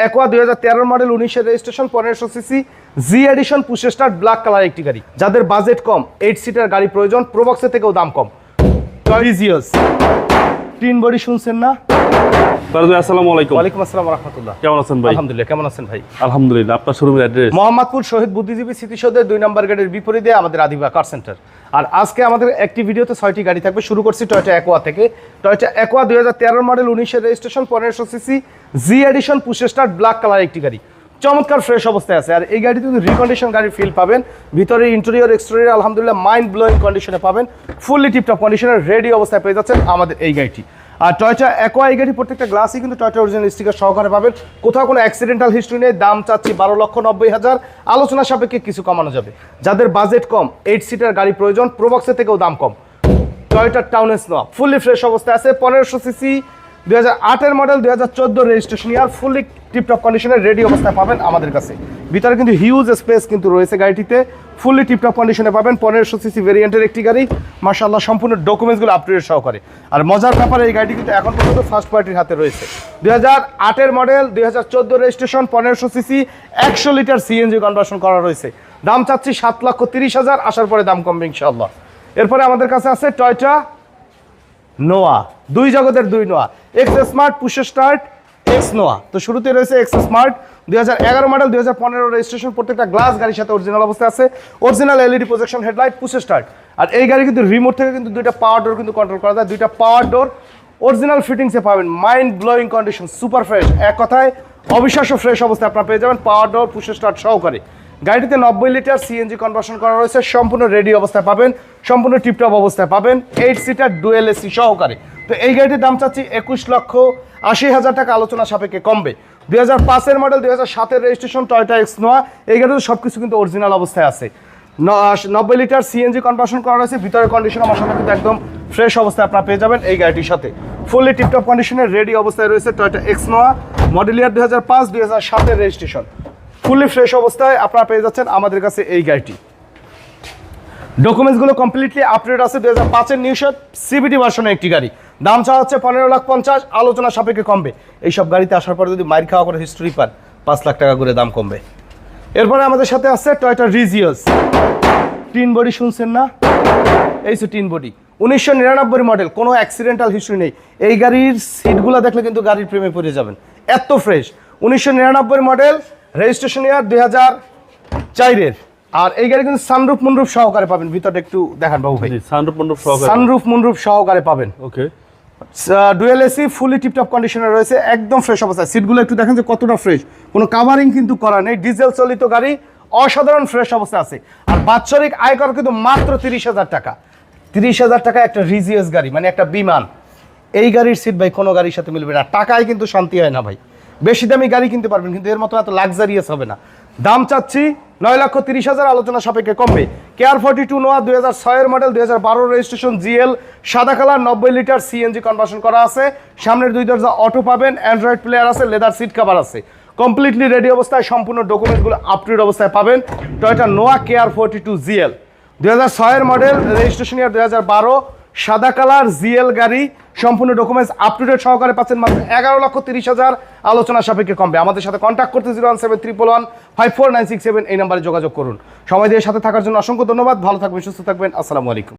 Aqua 2013 model 19 registration 1500 CC জি addition push start black colour একটি গাড়ি। যাদের বাজেট কম 8 seater গাড়ি প্রয়োজন, প্রোবক্সের থেকেও দাম কম। টয়জিয়াস তিন বডি শুনছেন না? আসসালামু আলাইকুম। ওয়ালাইকুম আসসালাম ওয়া রাহমাতুল্লাহ। কেমন আছেন ভাই? আলহামদুলিল্লাহ। কেমন আছেন ভাই? আলহামদুলিল্লাহ। আপনার শোরুমের অ্যাড্রেস? মোহাম্মদপুর শহীদ বুদ্ধিজীবী স্মৃতিসৌধের 2 নম্বর গেটের বিপরীতে আমাদের আদিবা কার সেন্টার। আর আজকে আমাদের একটি ভিডিওতে 6টি গাড়ি থাকবে। শুরু করছি টয়োটা একোয়া থেকে। Toyota aqua 2013 model 19 registration 1500 CC জি addition push start black colour একটি গাড়ি। চমৎকার ফ্রেশ অবস্থায় আছে। আর এই গাড়িতে কিন্তু রিকন্ডিশন গাড়ির ফিল পাবেন। ভিতরে ইন্টেরিয়র এক্সটেরিয়র আলহামদুলিল্লাহ মাইন্ড ব্লোয়িং কন্ডিশনে পাবেন। ফুললি টিপটপ কন্ডিশনের রেডি অবস্থায় পেয়ে যাচ্ছেন আমাদের এই গাড়িটি। আর টয়োটা একোয়া এই গাড়ি প্রত্যেকটা গ্লাসই কিন্তু টয়োটা অরিজিনাল স্টিকার সহকারে পাবেন। কোথাও কোনো অ্যাক্সিডেন্টাল হিস্ট্রি নেই। দাম চাচ্ছি 12,90,000। আলোচনা সাপেক্ষে কিছু কমানো যাবে। যাদের বাজেট কম 8 সিটার গাড়ি প্রয়োজন, প্রোবক্সের থেকেও দাম কম। টয়োটা টাউনেস নোয়া ফুললি ফ্রেশ অবস্থায় আছে। 1500 সিসি 2008 মডেল 2014 রেজিস্ট্রেশন ইয়ার, ফুললি টিপটপ কন্ডিশনের রেডি অবস্থায় পাবেন আমাদের কাছে। ভিতরে কিন্তু হিউজ স্পেস কিন্তু রয়েছে গাড়িটিতে, ফুললি টিপটপ কন্ডিশনে পাবেন। 1500 সিসি ভেরিয়েন্টের একটি গাড়ি, মাশাআল্লাহ সম্পূর্ণ ডকুমেন্টসগুলো আপ টু ডেট সহকারে। আর মজার ব্যাপারে এই গাড়িটি কিন্তু এখন পর্যন্ত ফার্স্ট পার্টির হাতে রয়েছে। 2008 model 2014 registration 1500 CC 100 litre CNG conversion করা রয়েছে। দাম চাচ্ছি 7,30,000। আসার পরে দাম কমবে ইনশাআল্লাহ। এরপরে আমাদের কাছে আছে টয়োটা নোয়া, দুই জগতের দুই Noah, X smart push start X Noah. তো শুরুতে রয়েছে এক্স স্মার্ট 2011 মডেল 2015 রেজিস্ট্রেশন, প্রত্যেকটা গ্লাস গাড়ির সাথে অরিজিনাল অবস্থায় আছে। Original LED projection headlight push start. আর এই গাড়ি কিন্তু রিমোট থেকে কিন্তু দুইটা পাওয়ার ডোর কিন্তু কন্ট্রোল করা যায়। দুইটা পাওয়ার ডোর অরিজিনাল ফিটিংসে পাবেন। Mind blowing condition, super fresh, এক কথায় অবিশ্বাস্য ফ্রেশ অবস্থায় আপনারা পেয়ে যাবেন পাওয়ার ডোর পুশ স্টার্ট সহকারে। গাড়িটিতে 90 লিটার সিএনজি কনভার্সন করা রয়েছে। সম্পূর্ণ রেডি অবস্থায় পাবেন, সম্পূর্ণ টিপটপ অবস্থায় পাবেন। 8 সিটার ডুয়েল এসি সহকারে। তো এই গাড়িটির দাম চাচ্ছি 21,80,000 টাকা। আলোচনা সাপেক্ষে কমবে। 2005 মডেল 2007 রেজিস্ট্রেশন টয়োটা এক্স নোয়া। এই গাড়িতে সব কিছু কিন্তু অরিজিনাল অবস্থায় আছে। 90 লিটার সিএনজি কনভার্সন করা রয়েছে। ভিতরের কন্ডিশন মশলা কিন্তু একদম ফ্রেশ অবস্থায় আপনারা পেয়ে যাবেন এই গাড়িটির সাথে। ফুললি টিপটপ কন্ডিশনের রেডি অবস্থায় রয়েছে টয়োটা এক্স নোয়া, মডেল ইয়ার 2005 2007 রেজিস্ট্রেশন, ফুললি ফ্রেশ অবস্থায় আপনারা পেয়ে যাচ্ছেন আমাদের কাছে এই গাড়িটি। ডকুমেন্টসগুলো কমপ্লিটলি আপডেট আছে। 2005 নিউ শেপ সিবিটি ভার্সনের একটি গাড়ি। দাম চাওয়া হচ্ছে 15,50,000। আলোচনা সাপেক্ষে কমবে। এইসব গাড়িতে আসার পরে যদি মাইর খাওয়া করে হিস্ট্রি পান 5 লাখ টাকা করে দাম কমবে। এরপরে আমাদের সাথে আছে টয়োটা রিজিয়াস, তিন বডি শুনছেন না? এই সে তিন বডি 1999 মডেল, কোনো অ্যাক্সিডেন্টাল হিস্ট্রি নেই। এই গাড়ির সিটগুলো দেখলে কিন্তু গাড়ির প্রেমে পড়ে যাবেন, এত ফ্রেশ। 1999 মডেল, রেজিস্ট্রেশন ইয়ার 2004-এর। আর এই গাড়ি কিন্তু সানরুফ মুনরুফ সহকারে পাবেন। ভিতরটা একটু দেখান বাবু ভাই। সানরুফ মুনরুফ সহকারে, সানরুফ মুনরুফ সহকারে পাবেন। ওকে। ডুয়েল এসি, ফুলি টিপটপ কন্ডিশনে রয়েছে, একদম ফ্রেশ অবস্থায়। সিটগুলো একটু দেখেন যে কতটা ফ্রেশ, কোনো কাভারিং কিন্তু করা নেই। ডিজেল চালিত গাড়ি, অসাধারণ ফ্রেশ অবস্থায় আছে। আর বাৎসরিক আয়কর কিন্তু মাত্র 30,000 টাকা। 30,000 টাকা একটা রিজিয়াস গাড়ি, মানে একটা বিমান। এই গাড়ির সিট ভাই কোনো গাড়ির সাথে মিলবে না। টাকায় কিন্তু শান্তি হয় না ভাই। বেশি দামি গাড়ি কিনতে পারবেন কিন্তু এর মতো এত লাক্সারিয়াস হবে না। দাম চাচ্ছি 9,30,000। আলোচনা সাপেক্ষে কমবে। কেয়ার 42 নোয়া 2006 মডেল 2012 রেজিস্ট্রেশন জিএল, সাদা কালার, 90 লিটার সিএনজি কনভার্সন করা আছে। সামনের 2 দরজা অটো পাবেন, অ্যান্ড্রয়েড প্লেয়ার আছে, লেদার সিট কভার আছে। কমপ্লিটলি রেডি অবস্থায়, সম্পূর্ণ ডকুমেন্টগুলো আপ টু ডেট অবস্থায় পাবেন। টয়োটা নোয়া কেয়ার 42 জিএল 2006 মডেল, রেজিস্ট্রেশন ইয়ার 2012, সাদা কালার জিএল গাড়ি, সম্পূর্ণ ডকুমেন্টস আপ টু ডেট সহকারে পাচ্ছেন মাত্র 11,30,000। আলোচনা সাপেক্ষে কমবে। আমাদের সাথে কন্ট্যাক্ট করতে 01711154967 এই নাম্বারে যোগাযোগ করুন। সময় দিয়ে সাথে থাকার জন্য অসংখ্য ধন্যবাদ। ভালো থাকবেন, সুস্থ থাকবেন। আসসালামু আলাইকুম।